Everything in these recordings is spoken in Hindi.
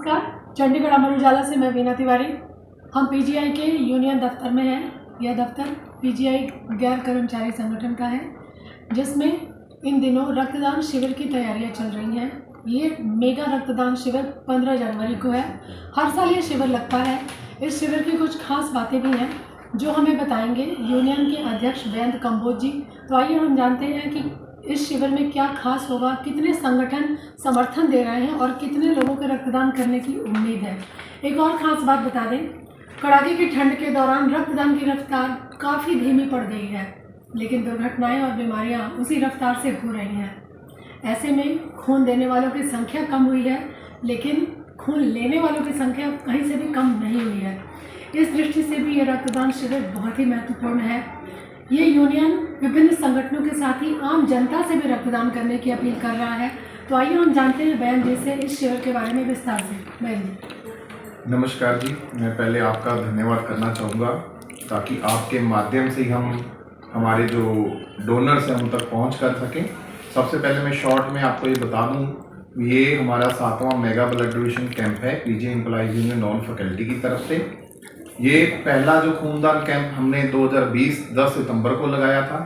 नमस्कार, चंडीगढ़ अमर उजाला से मैं वीना तिवारी। हम पीजीआई के यूनियन दफ्तर में हैं। यह दफ्तर पीजीआई गैर कर्मचारी संगठन का है, जिसमें इन दिनों रक्तदान शिविर की तैयारियां चल रही हैं। ये मेगा रक्तदान शिविर 15 जनवरी को है। हर साल ये शिविर लगता है। इस शिविर की कुछ खास बातें भी हैं जो हमें बताएंगे यूनियन के अध्यक्ष वैंद कंबोज जी। तो आइए हम जानते हैं कि इस शिविर में क्या खास होगा, कितने संगठन समर्थन दे रहे हैं और कितने लोगों के रक्तदान करने की उम्मीद है। एक और ख़ास बात बता दें, कड़ाके की ठंड के दौरान रक्तदान की रफ्तार काफ़ी धीमी पड़ गई है, लेकिन दुर्घटनाएं और बीमारियां उसी रफ्तार से हो रही हैं। ऐसे में खून देने वालों की संख्या कम हुई है, लेकिन खून लेने वालों की संख्या कहीं से भी कम नहीं हुई है। इस दृष्टि से भी ये रक्तदान शिविर बहुत ही महत्वपूर्ण है। ये यूनियन विभिन्न संगठनों के साथ ही आम जनता से भी रक्तदान करने की अपील कर रहा है। तो आइए हम जानते हैं बयान जी से इस शिविर के बारे में विस्तार से। बयान जी। नमस्कार जी, मैं पहले आपका धन्यवाद करना चाहूँगा ताकि आपके माध्यम से ही हम हमारे जो डोनर्स हैं उन तक पहुँच कर सकें। सबसे पहले मैं शॉर्ट में आपको ये बता दूँ, ये हमारा 7वां मेगा ब्लड डोनेशन कैंप है PG employees union non faculty की तरफ से। ये पहला जो खूनदान कैंप हमने 2020 10 सितंबर को लगाया था।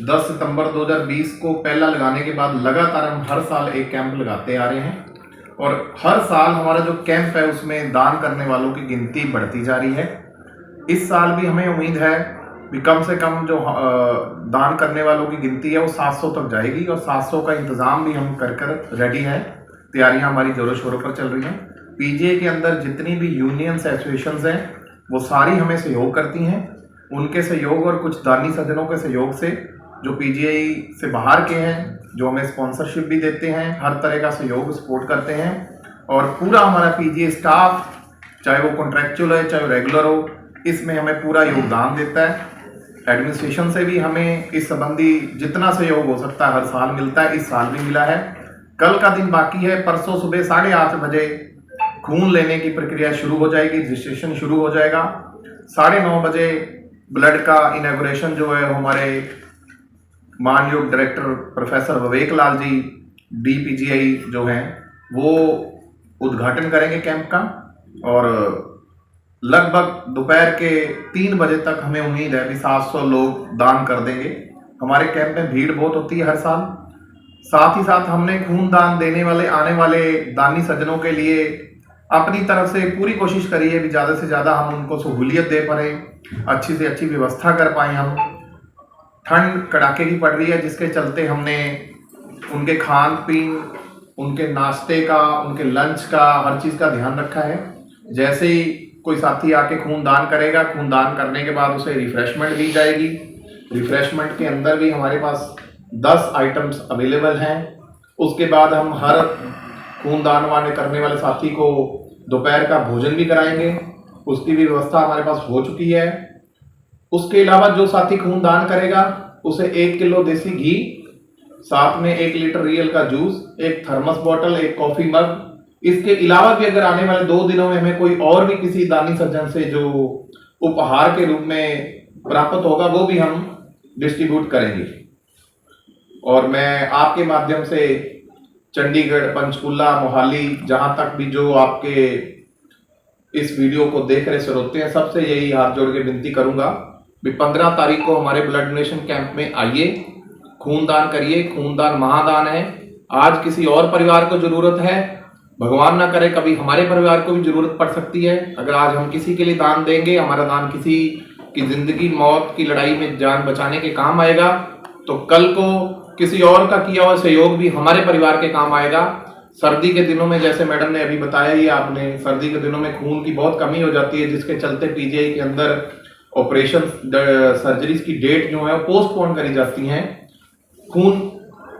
10 सितंबर 2020 को पहला लगाने के बाद लगातार हम हर साल एक कैंप लगाते आ रहे हैं और हर साल हमारा जो कैंप है उसमें दान करने वालों की गिनती बढ़ती जा रही है। इस साल भी हमें उम्मीद है कि कम से कम जो दान करने वालों की गिनती है वो 700 तक जाएगी और 700 का इंतज़ाम भी हम कर रेडी है। तैयारियां हमारी जोरों शोरों पर चल रही हैं। पीजीआई के अंदर जितनी भी यूनियंस एसोसिएशंस हैं वो सारी हमें सहयोग करती हैं। उनके सहयोग और कुछ दानी सज्जनों के सहयोग से जो पीजीआई से बाहर के हैं, जो हमें स्पॉन्सरशिप भी देते हैं, हर तरह का सहयोग सपोर्ट करते हैं। और पूरा हमारा पीजीआई स्टाफ, चाहे वो कॉन्ट्रैक्चुअल है चाहे रेगुलर हो, इसमें हमें पूरा योगदान देता है। एडमिनिस्ट्रेशन से भी हमें इस संबंधी जितना सहयोग हो सकता है हर साल मिलता है। इस साल भी मिला है। कल का दिन बाकी है। परसों सुबह 8:30 बजे खून लेने की प्रक्रिया शुरू हो जाएगी, रजिस्ट्रेशन शुरू हो जाएगा। 9:30 बजे ब्लड का इनॉग्रेशन जो है हमारे मानयोग डायरेक्टर प्रोफेसर विवेक लाल जी डीपीजीआई जो हैं वो उद्घाटन करेंगे कैंप का। और लगभग दोपहर के 3 बजे तक हमें उम्मीद है कि 700 लोग दान कर देंगे। हमारे कैंप में भीड़ बहुत होती है हर साल। साथ ही साथ हमने खून दान देने वाले आने वाले दानी सज्जनों के लिए अपनी तरफ से पूरी कोशिश करी है कि ज़्यादा से ज़्यादा हम उनको सहूलियत दे पाएँ, अच्छी से अच्छी व्यवस्था कर पाएँ। हम ठंड कड़ाके की पड़ रही है, जिसके चलते हमने उनके खान पीन, उनके नाश्ते का, उनके लंच का, हर चीज़ का ध्यान रखा है। जैसे ही कोई साथी आके खून दान करेगा, खून दान करने के बाद उसे रिफ्रेशमेंट दी जाएगी। रिफ्रेशमेंट के अंदर भी हमारे पास 10 आइटम्स अवेलेबल हैं। उसके बाद हम हर खूनदान करने वाले साथी को दोपहर का भोजन भी कराएंगे। उसकी भी व्यवस्था हमारे पास हो चुकी है। उसके अलावा जो साथी खूनदान करेगा उसे 1 किलो देसी घी, साथ में 1 लीटर रियल का जूस, एक थर्मस बॉटल, एक कॉफी मग, इसके अलावा भी अगर आने वाले 2 दिनों में हमें कोई और भी किसी दानी सज्जन से जो उपहार के रूप में प्राप्त होगा वो भी हम डिस्ट्रीब्यूट करेंगे। और मैं आपके माध्यम से चंडीगढ़, पंचकुला, मोहाली, जहां तक भी जो आपके इस वीडियो को देख रहे श्रोते हैं, सबसे यही हाथ जोड़ के विनती करूंगा कि 15 तारीख को हमारे ब्लड डोनेशन कैंप में आइए, खूनदान करिए। खूनदान महादान है। आज किसी और परिवार को जरूरत है, भगवान ना करे कभी हमारे परिवार को भी जरूरत पड़ सकती है। अगर आज हम किसी के लिए दान देंगे, हमारा दान किसी की जिंदगी मौत की लड़ाई में जान बचाने के काम आएगा, तो कल को किसी और का किया हुआ सहयोग भी हमारे परिवार के काम आएगा। सर्दी के दिनों में, जैसे मैडम ने अभी बताया ही आपने, सर्दी के दिनों में खून की बहुत कमी हो जाती है, जिसके चलते पीजीआई के अंदर ऑपरेशन सर्जरीज की डेट जो है पोस्टपोन करी जाती हैं खून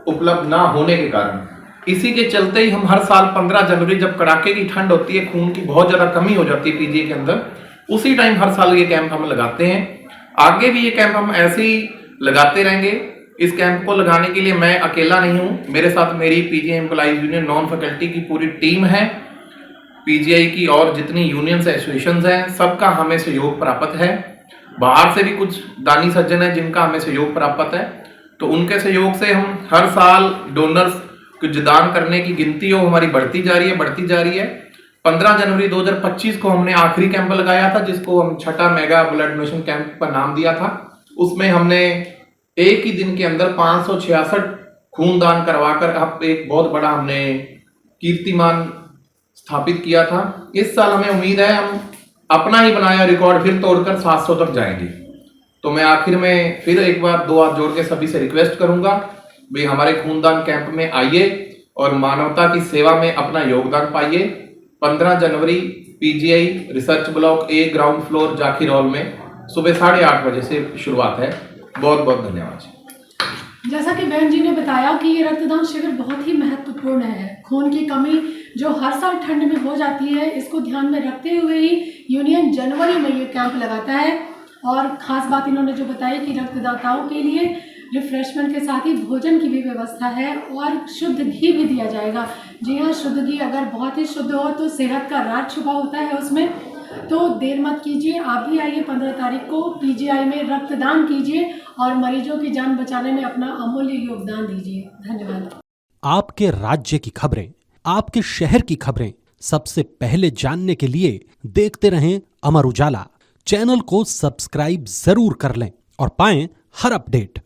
उपलब्ध ना होने के कारण। इसी के चलते ही हम हर साल 15 जनवरी, जब कड़ाके की ठंड होती है, खून की बहुत ज्यादा कमी हो जाती है पीजीआई के अंदर, उसी टाइम हर साल ये कैंप हम लगाते हैं। आगे भी ये कैंप हम ऐसे ही लगाते रहेंगे। इस कैंप को लगाने के लिए मैं अकेला नहीं हूं, मेरे साथ मेरी PGI employees union non faculty की पूरी टीम है। पीजीआई की और जितनी यूनियंस एसोसिएशंस हैं, सबका हमें सहयोग प्राप्त है। बाहर से भी कुछ दानी सज्जन हैं जिनका हमें सहयोग प्राप्त है। तो उनके सहयोग से हम हर साल डोनर्स कुछ दान करने की गिनती हो हमारी बढ़ती जा रही है। 15 जनवरी 2025 को हमने आखिरी कैंप लगाया था, जिसको हम छठा मेगा ब्लड डोनेशन कैंप का नाम दिया था। उसमें हमने एक ही दिन के अंदर 566 खूनदान करवाकर अब एक बहुत बड़ा हमने कीर्तिमान स्थापित किया था। इस साल हमें उम्मीद है हम अपना ही बनाया रिकॉर्ड फिर तोड़कर 700 तक जाएंगे। तो मैं आखिर में फिर एक बार 2 हाथ जोड़ के सभी से रिक्वेस्ट करूंगा, भाई हमारे खूनदान कैंप में आइए और मानवता की सेवा में अपना योगदान पाइए। 15 जनवरी PGI research block A ground floor Zakir hall में सुबह 8:30 बजे से शुरुआत है। बहुत बहुत धन्यवाद। जैसा कि बहन जी ने बताया कि ये रक्तदान शिविर बहुत ही महत्वपूर्ण है। खून की कमी जो हर साल ठंड में हो जाती है, इसको ध्यान में रखते हुए ही यूनियन जनवरी में ये कैंप लगाता है। और ख़ास बात इन्होंने जो बताई कि रक्तदाताओं के लिए रिफ्रेशमेंट के साथ ही भोजन की भी व्यवस्था है और शुद्ध घी भी दिया जाएगा। जी हाँ, शुद्ध घी अगर बहुत ही शुद्ध हो तो सेहत का राज छुपा होता है उसमें। तो देर मत कीजिए, आप भी आइए 15 तारीख को पीजीआई में रक्तदान कीजिए और मरीजों की जान बचाने में अपना अमूल्य योगदान दीजिए। धन्यवाद। आपके राज्य की खबरें, आपके शहर की खबरें सबसे पहले जानने के लिए देखते रहें अमर उजाला। चैनल को सब्सक्राइब जरूर कर लें और पाएं हर अपडेट।